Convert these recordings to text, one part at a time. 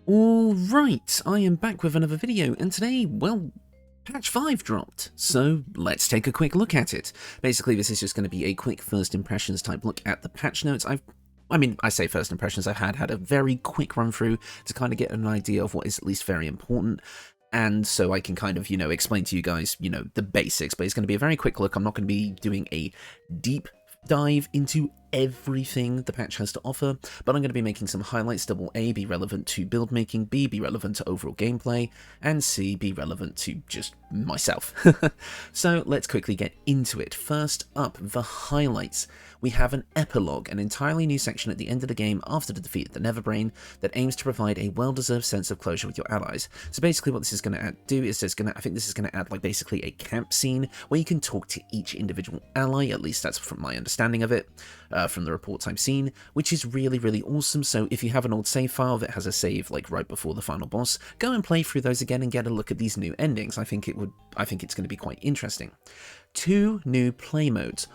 Alright, I am back with another video, and today, well, patch 5 dropped, so let's take a quick look at it. Basically, this is just going to be a quick first impressions type look at the patch notes. I say first impressions, I've had a very quick run through to kind of get an idea of what is at least very important, and so I can kind of, explain to you guys, the basics, but it's going to be a very quick look. I'm not going to be doing a deep dive into everything the patch has to offer, but I'm going to be making some highlights that will A, be relevant to build making, B, be relevant to overall gameplay, and C, be relevant to just myself. So let's quickly get into it. First up, the highlights. We have an epilogue, an entirely new section at the end of the game after the defeat of the Neverbrain that aims to provide a well-deserved sense of closure with your allies. So basically what this is going to do is I think this is going to add like basically a camp scene where you can talk to each individual ally, at least that's from my understanding of it, from the reports I've seen, which is really, really awesome. So if you have an old save file that has a save like right before the final boss, go and play through those again and get a look at these new endings. I think it's going to be quite interesting. 2 new play modes,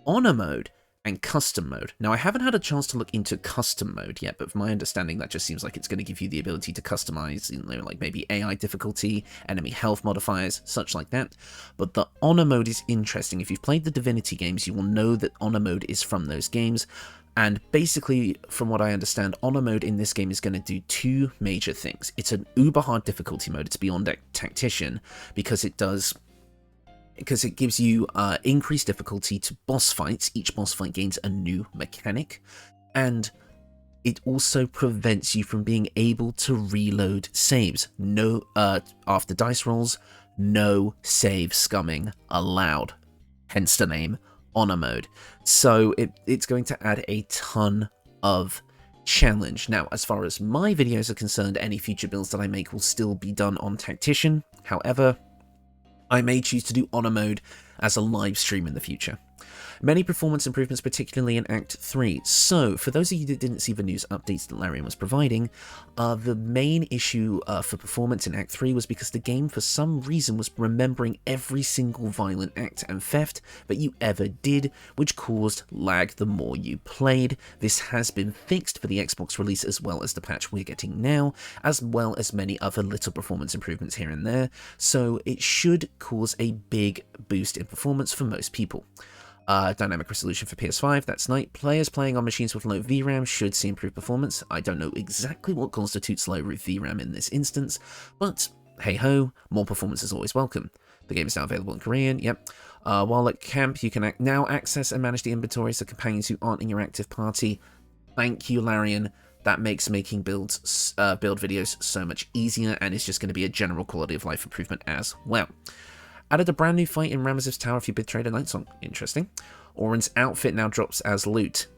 honor mode and custom mode. Now, I haven't had a chance to look into custom mode yet, but from my understanding, that just seems like it's going to give you the ability to customize, like maybe AI difficulty, enemy health modifiers, such like that. But the honor mode is interesting. If you've played the Divinity games, you will know that honor mode is from those games. And basically, from what I understand, honor mode in this game is going to do 2 major things. It's an uber hard difficulty mode. It's beyond tactician because it gives you increased difficulty to boss fights. Each boss fight gains a new mechanic, and it also prevents you from being able to reload saves. No, after dice rolls, no save scumming allowed, hence the name honor mode. So it's going to add a ton of challenge. Now, as far as my videos are concerned, any future builds that I make will still be done on tactician. However, I may choose to do honor mode as a live stream in the future. Many performance improvements, particularly in Act 3. So, for those of you that didn't see the news updates that Larian was providing, the main issue for performance in Act 3 was because the game, for some reason, was remembering every single violent act and theft that you ever did, which caused lag the more you played. This has been fixed for the Xbox release as well as the patch we're getting now, as well as many other little performance improvements here and there, so it should cause a big boost in performance for most people. Dynamic resolution for PS5, that's nice. Players playing on machines with low VRAM should see improved performance. I don't know exactly what constitutes low VRAM in this instance, but hey ho, more performance is always welcome. The game is now available in Korean, yep. While at camp, you can now access and manage the inventories of companions who aren't in your active party. Thank you, Larian. That makes making build videos so much easier, and it's just going to be a general quality of life improvement as well. Added a brand new fight in Ramaziv's Tower if you betrayed a night song. Interesting. Orin's outfit now drops as loot.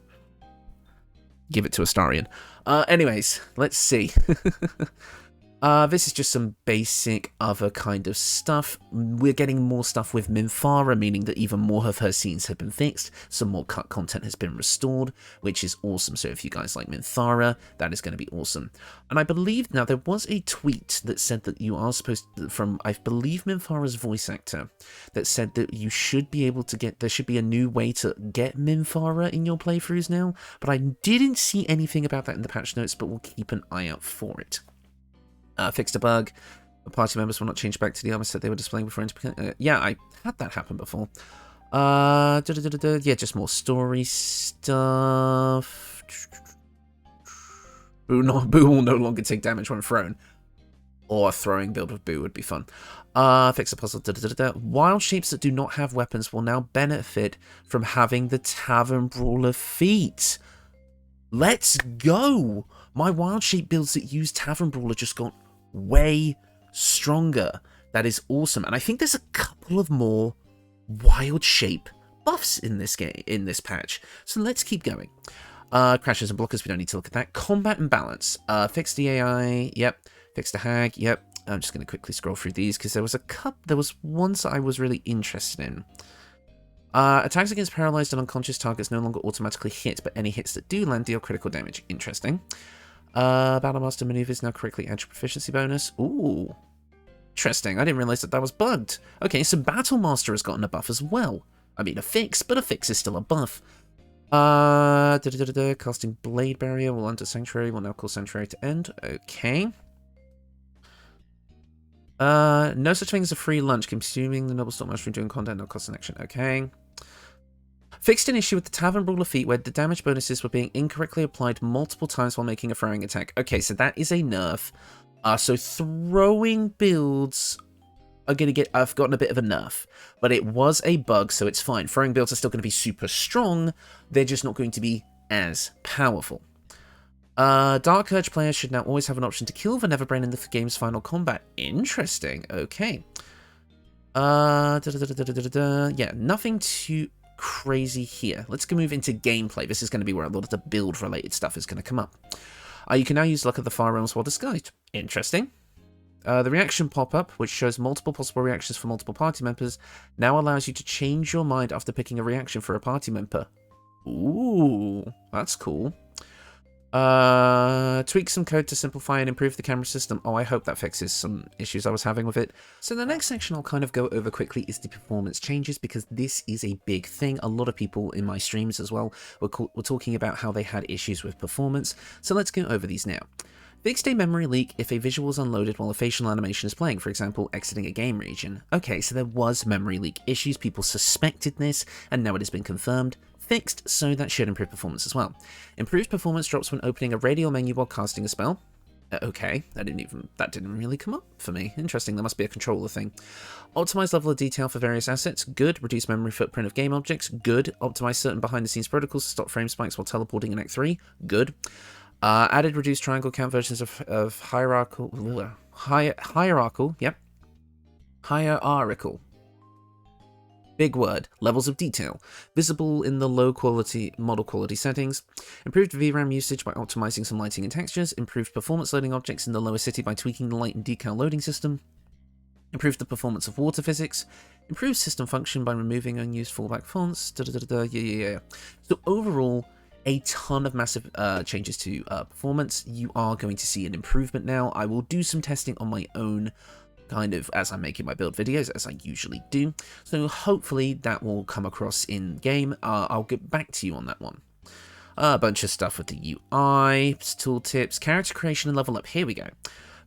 Give it to Astarion. Anyways, let's see. This is just some basic other kind of stuff. We're getting more stuff with Minthara, meaning that even more of her scenes have been fixed. Some more cut content has been restored, which is awesome. So if you guys like Minthara, that is going to be awesome. And I believe now there was a tweet that said that you are supposed to, from I believe Minthara's voice actor, that said that you should be able to get, there should be a new way to get Minthara in your playthroughs now. But I didn't see anything about that in the patch notes, but we'll keep an eye out for it. Fixed a bug. The party members will not change back to the armor set they were displaying before. Yeah, I had that happen before. Yeah, just more story stuff. Boo will no longer take damage when thrown. Or a throwing build with Boo would be fun. Fix a puzzle. Wild shapes that do not have weapons will now benefit from having the Tavern Brawler feat. Let's go! My wild shape builds that use Tavern Brawler just got way stronger. That is awesome. And I think there's a couple of more wild shape buffs in this game, in this patch. So let's keep going. Crashes and blockers, we don't need to look at that. Combat and balance. Fix the AI, yep. Fix the hag, yep. I'm just going to quickly scroll through these because there was ones that I was really interested in. Attacks against paralyzed and unconscious targets no longer automatically hit, but any hits that do land deal critical damage. Interesting. Battlemaster maneuvers now correctly add your proficiency bonus. Ooh. Interesting. I didn't realize that was bugged. Okay, so Battlemaster has gotten a buff as well. I mean, a fix, but a fix is still a buff. Casting Blade Barrier will enter Sanctuary. Will now cause Sanctuary to end. Okay. No such thing as a free lunch. Consuming the noble stock mushroom during content no cost an action. Okay. Fixed an issue with the Tavern Brawler feat where the damage bonuses were being incorrectly applied multiple times while making a throwing attack. Okay, so that is a nerf. So throwing builds are going to get... I've gotten a bit of a nerf. But it was a bug, so it's fine. Throwing builds are still going to be super strong. They're just not going to be as powerful. Dark Urge players should now always have an option to kill the Neverbrain in the game's final combat. Interesting. Okay. Yeah, nothing too crazy here. Let's go move into gameplay. This is going to be where a lot of the build-related stuff is going to come up. You can now use Luck of the Far Realms while disguised. Interesting. The reaction pop-up, which shows multiple possible reactions for multiple party members, now allows you to change your mind after picking a reaction for a party member. Ooh, that's cool. Tweak some code to simplify and improve the camera system. Oh, I hope that fixes some issues I was having with it. So the next section I'll kind of go over quickly is the performance changes, because this is a big thing. A lot of people in my streams as well were talking about how they had issues with performance. So let's go over these now. Fixed a memory leak if a visual is unloaded while a facial animation is playing, for example, exiting a game region. Okay, so there was memory leak issues, people suspected this, and now it has been confirmed. Fixed, so that should improve performance as well. Improved performance drops when opening a radial menu while casting a spell. Okay, that didn't really come up for me. Interesting, there must be a controller thing. Optimized level of detail for various assets. Good. Reduce memory footprint of game objects. Good. Optimize certain behind-the-scenes protocols to stop frame spikes while teleporting in Act 3. Good. Added reduced triangle count versions of hierarchical. Yep. Hierarchical. Big word. Levels of detail. Visible in the low quality model quality settings. Improved VRAM usage by optimizing some lighting and textures. Improved performance loading objects in the lower city by tweaking the light and decal loading system. Improved the performance of water physics. Improved system function by removing unused fallback fonts. Yeah. So overall, a ton of massive changes to performance. You are going to see an improvement now. I will do some testing on my own, kind of as I'm making my build videos, as I usually do. So hopefully that will come across in game. I'll get back to you on that one. A bunch of stuff with the UI, tooltips, character creation and level up. Here we go.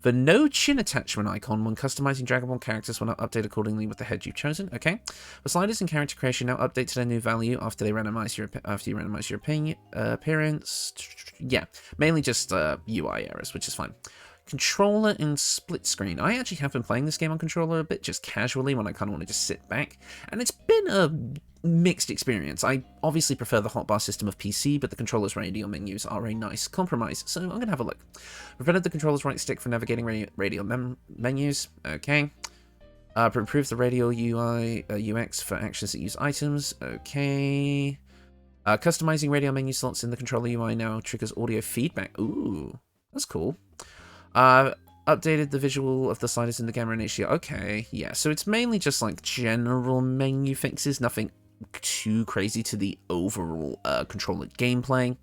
The no chin attachment icon when customizing Dragon Ball characters will now update accordingly with the head you've chosen. Okay. The sliders in character creation now update to their new value after you randomize your appearance. Yeah, mainly just UI errors, which is fine. Controller and split screen. I actually have been playing this game on controller a bit, just casually when I kind of want to just sit back, and it's been a mixed experience. I obviously prefer the hotbar system of PC, but the controller's radial menus are a nice compromise, so I'm going to have a look. Prevented the controller's right stick for navigating radial menus. Okay. Improved the radial UI UX for actions that use items. Okay. Customizing radial menu slots in the controller UI now triggers audio feedback. Ooh, that's cool. Updated the visual of the sliders in the gamma initiator. Okay, yeah, so it's mainly just like general menu fixes, nothing too crazy to the overall controller gameplay.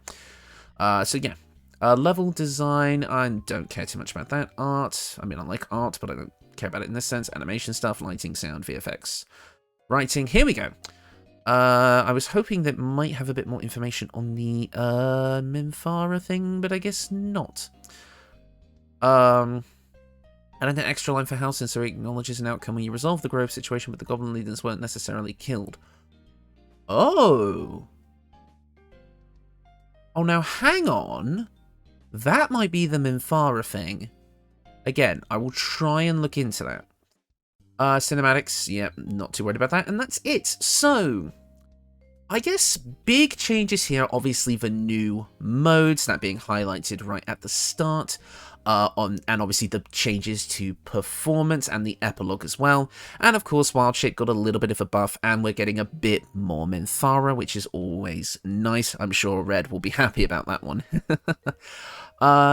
So yeah, level design, I don't care too much about that. Art, I mean, I like art, but I don't care about it in this sense. Animation stuff, lighting, sound, VFX. Writing, here we go. I was hoping that might have a bit more information on the Minthara thing, but I guess not. And an extra line for Halcyon, so it acknowledges an outcome when you resolve the grove situation, but the goblin leaders weren't necessarily killed. Oh! Oh, now hang on. That might be the Minthara thing. Again, I will try and look into that. Cinematics, yeah, not too worried about that, and that's it. So, I guess big changes here, obviously the new modes, that being highlighted right at the start. And obviously the changes to performance and the epilogue as well. And of course, Wild Shape got a little bit of a buff, and we're getting a bit more Minthara, which is always nice. I'm sure Red will be happy about that one.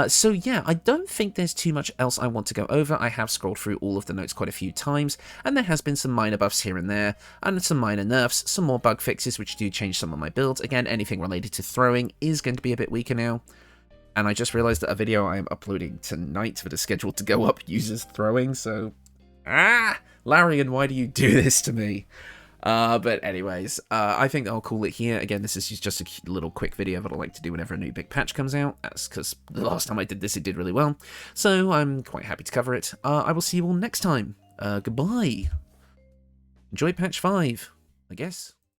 So yeah, I don't think there's too much else I want to go over. I have scrolled through all of the notes quite a few times, and there has been some minor buffs here and there, and some minor nerfs, some more bug fixes which do change some of my builds. Again, anything related to throwing is going to be a bit weaker now. And I just realized that a video I am uploading tonight that is scheduled to go up uses throwing, so... Larian, why do you do this to me? But anyways, I think I'll call it here. Again, this is just a little quick video that I like to do whenever a new big patch comes out. That's because the last time I did this, it did really well. So I'm quite happy to cover it. I will see you all next time. Goodbye. Enjoy patch 5, I guess.